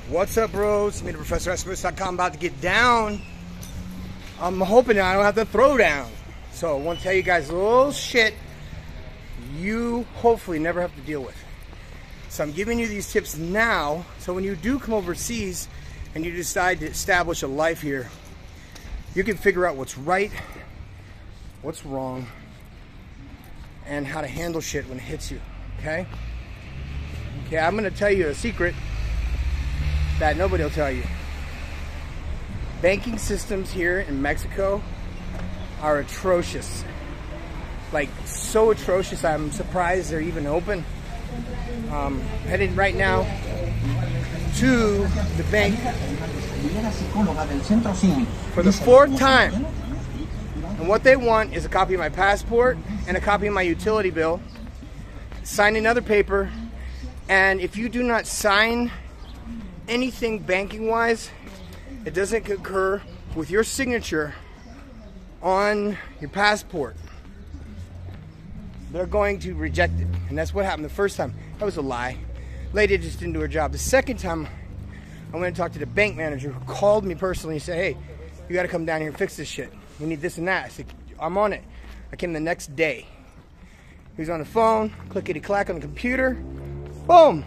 What's up, bros? Me, the ProfessorExperts.com, about to get down. I'm hoping I don't have to throw down. So I want to tell you guys a little shit you hopefully never have to deal with. So I'm giving you these tips now, so when you do come overseas and you decide to establish a life here, you can figure out what's right, what's wrong, and how to handle shit when it hits you, okay? Okay, I'm gonna tell you a secret that nobody will tell you. Banking systems here in Mexico are atrocious. Like, so atrocious, I'm surprised they're even open. Headed right now to the bank for the 4th time. And what they want is a copy of my passport and a copy of my utility bill. Sign another paper. And if you do not sign anything banking wise, it doesn't concur with your signature on your passport, they're going to reject it. And that's what happened the first time. That was a lie. Lady just didn't do her job. The second time, I went and talked to the bank manager who called me personally and said, hey, you got to come down here and fix this shit. We need this and that. I said, I'm on it. I came the next day. He was on the phone, clickety clack on the computer. Boom,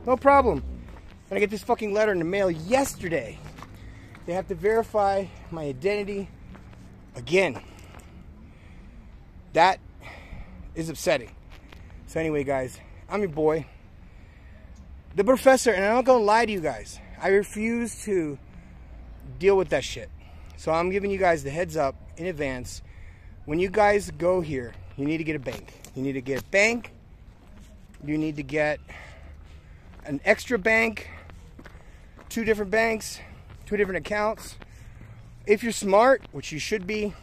no problem. And I get this fucking letter in the mail yesterday. They have to verify my identity again. That is upsetting. So anyway, guys, I'm your boy, the professor, and I'm not gonna lie to you guys. I refuse to deal with that shit. So I'm giving you guys the heads up in advance. When you guys go here, you need to get a bank. You need to get a bank. You need to get an extra bank, 2 different banks, 2 different accounts. If you're smart, which you should be,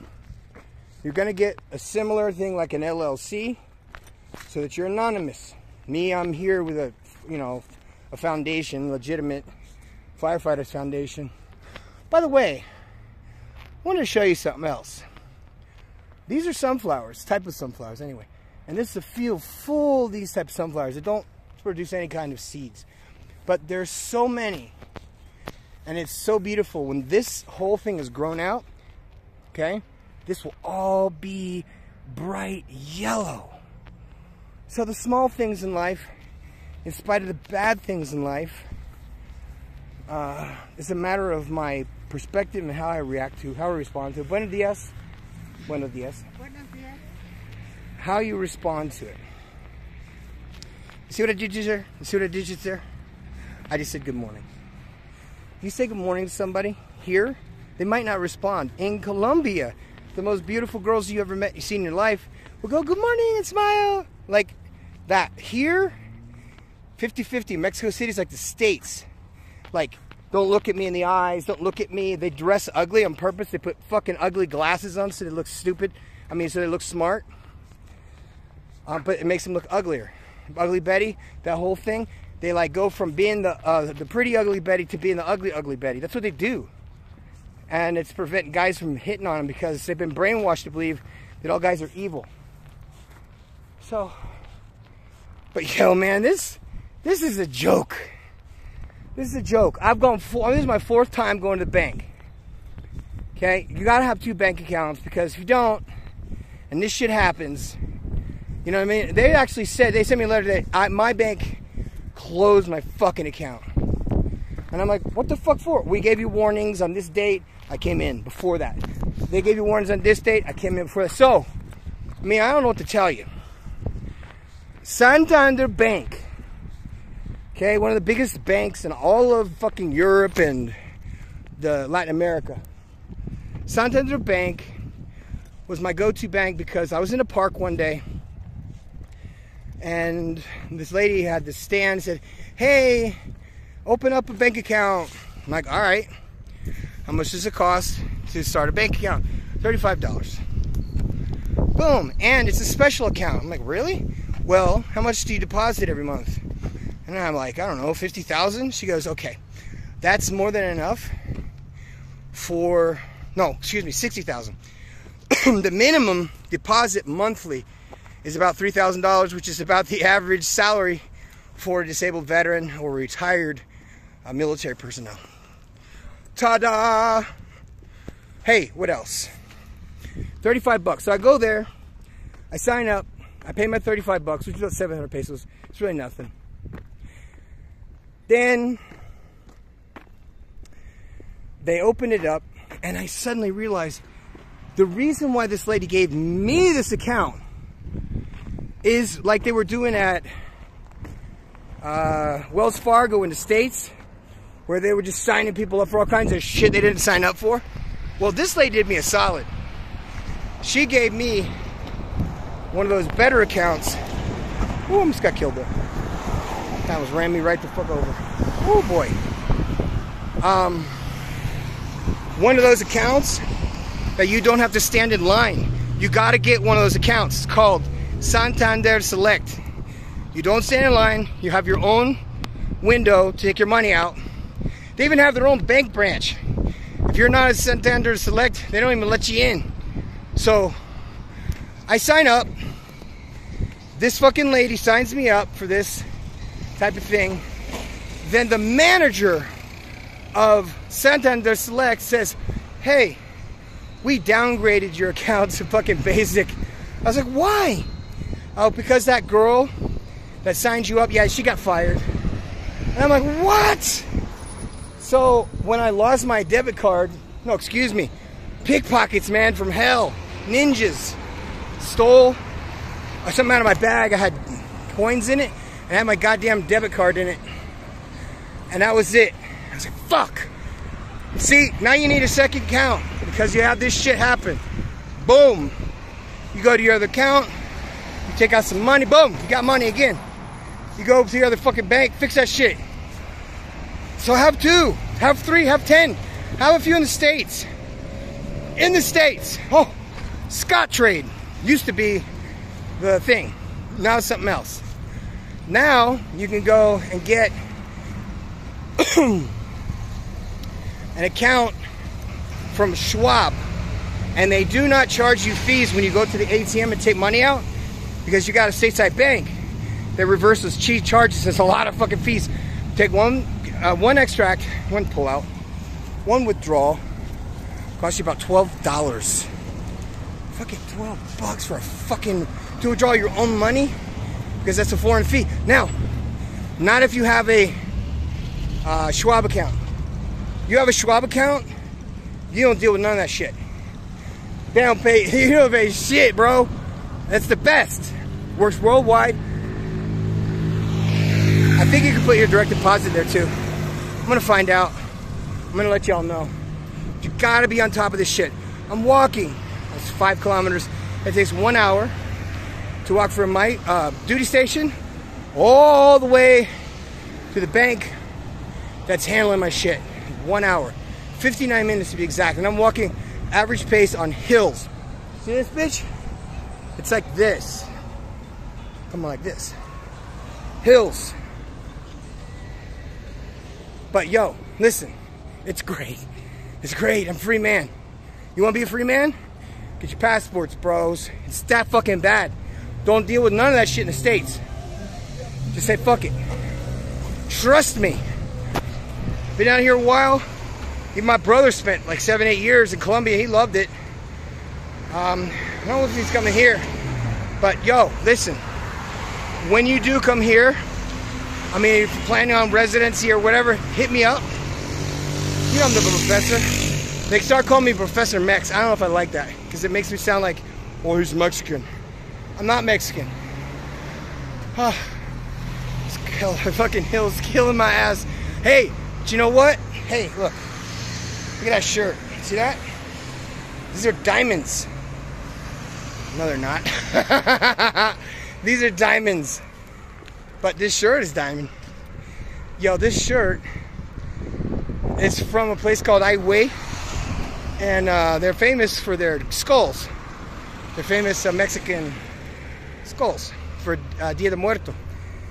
you're gonna get a similar thing like an LLC so that you're anonymous. Me, I'm here with a, a foundation, legitimate Firefighters Foundation. By the way, I wanted to show you something else. These are sunflowers, type of sunflowers anyway. And this is a field full of these type of sunflowers that don't produce any kind of seeds. But there's so many. And it's so beautiful. When this whole thing is grown out, okay, this will all be bright yellow. So the small things in life, in spite of the bad things in life, it's a matter of my perspective and how I react to, how I respond to it. Buenos dias. Buenos dias. Buenos dias. How you respond to it. You see what I did there? You see what I did just there? I just said good morning. If you say good morning to somebody here, they might not respond. In Colombia, the most beautiful girls you ever met, you seen in your life, will go good morning and smile. Like that. Here, 50-50. Mexico City's like the States. Like, don't look at me in the eyes. Don't look at me. They dress ugly on purpose. They put fucking ugly glasses on so they look stupid. So they look smart. But it makes them look uglier. Ugly Betty, that whole thing. They like go from being the pretty ugly Betty to being the ugly Betty. That's what they do. And it's preventing guys from hitting on them because they've been brainwashed to believe that all guys are evil. So, but yo, man, this is a joke. This is a joke. This is my 4th time going to the bank. Okay, you gotta have 2 bank accounts because if you don't, and this shit happens, you know what I mean? They actually said, they sent me a letter today, my bank closed my fucking account. And I'm like, what the fuck for? We gave you warnings on this date. I came in before that. They gave you warnings on this date. I came in before that. So, I don't know what to tell you. Santander Bank. Okay, one of the biggest banks in all of fucking Europe and the Latin America. Santander Bank was my go-to bank because I was in a park one day and this lady had this stand and said, hey, open up a bank account. I'm like, all right. How much does it cost to start a bank account? $35. Boom. And it's a special account. I'm like, really? Well, how much do you deposit every month? And I'm like, I don't know, 50,000? She goes, okay. That's more than enough for, no, excuse me, 60,000. The minimum deposit monthly is about $3,000, which is about the average salary for a disabled veteran or retired military personnel. Ta-da! Hey, what else? 35 bucks. So I go there, I sign up, I pay my 35 bucks, which is about 700 pesos. It's really nothing. Then they open it up, and I suddenly realize the reason why this lady gave me this account is like they were doing at Wells Fargo in the States, where they were just signing people up for all kinds of shit they didn't sign up for. Well, this lady did me a solid. She gave me one of those better accounts. Ooh, almost got killed there. That was ran me right the fuck over. Oh boy. One of those accounts that you don't have to stand in line. You gotta get one of those accounts. It's called Santander Select. You don't stand in line. You have your own window to take your money out. They even have their own bank branch. If you're not a Santander Select, they don't even let you in. So I sign up. This fucking lady signs me up for this type of thing. Then the manager of Santander Select says, hey, we downgraded your account to fucking basic. I was like, why? Oh, because that girl that signed you up, yeah, she got fired. And I'm like, what? So when I lost my debit card, no, excuse me, pickpockets, man, from hell, ninjas, stole something out of my bag. I had coins in it, and I had my goddamn debit card in it. And that was it. I was like, fuck. See, now you need a second account because you have this shit happen. Boom. You go to your other account, you take out some money, boom, you got money again. You go to your other fucking bank, fix that shit. So have 2, have 3, have 10, have a few in the States. In the States. Oh, Scottrade used to be the thing. Now it's something else. Now you can go and get an account from Schwab, and they do not charge you fees when you go to the ATM and take money out because you got a stateside bank. They reverse those cheap charges. There's a lot of fucking fees. Take one extract, one pull out, one withdrawal, costs you about $12. Fucking 12 bucks for a fucking to withdraw your own money because that's a foreign fee. Now, not if you have a Schwab account. You have a Schwab account, you don't deal with none of that shit. They don't pay, you don't pay shit, bro. That's the best. Works worldwide. I think you can put your direct deposit there too. I'm gonna find out. I'm gonna let y'all know. You gotta be on top of this shit. I'm walking. It's 5 kilometers. It takes 1 hour to walk from my duty station all the way to the bank that's handling my shit. 1 hour. 59 minutes to be exact. And I'm walking average pace on hills. See this bitch? It's like this. Come on, like this. Hills. But yo, listen, it's great. It's great. I'm a free man. You want to be a free man? Get your passports, bros. It's that fucking bad. Don't deal with none of that shit in the States. Just say fuck it. Trust me. Been out here a while. Even my brother spent like 7-8 years in Colombia. He loved it. I don't know if he's coming here. But yo, listen. When you do come here, I mean, if you're planning on residency or whatever, hit me up. You know I'm the professor. They start calling me Professor Mex. I don't know if I like that because it makes me sound like, oh, he's Mexican. I'm not Mexican. Fucking hill's killing my ass. Hey, do you know what? Hey, look. Look at that shirt. See that? These are diamonds. No, they're not. These are diamonds. But this shirt is diamond. Yo, this shirt is from a place called Ai Weiwei. And they're famous for their skulls. They're famous Mexican skulls for Dia de Muerto.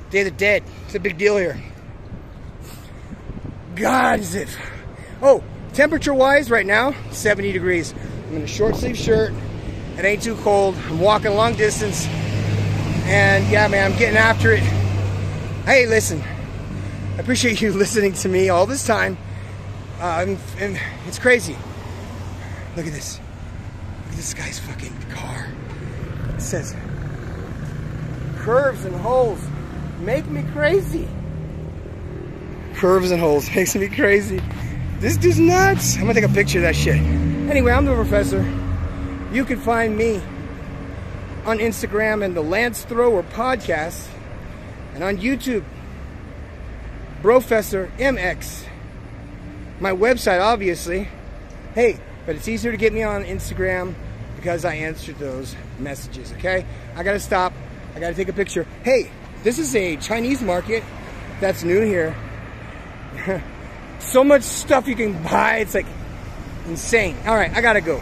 Day of the Dead. It's a big deal here. God, is it. Oh, temperature-wise right now, 70 degrees. I'm in a short-sleeve shirt. It ain't too cold. I'm walking long distance. And yeah, man, I'm getting after it. Hey, listen. I appreciate you listening to me all this time. And it's crazy. Look at this. Look at this guy's fucking car. It says, curves and holes make me crazy. Curves and holes makes me crazy. This dude's nuts. I'm gonna take a picture of that shit. Anyway, I'm the professor. You can find me on Instagram and the Lance Thrower podcast, and on YouTube, Brofessor MX. My website, obviously. Hey, but it's easier to get me on Instagram because I answer those messages, okay? I gotta stop. I gotta take a picture. Hey, this is a Chinese market that's new here. So much stuff you can buy. It's like insane. All right, I gotta go.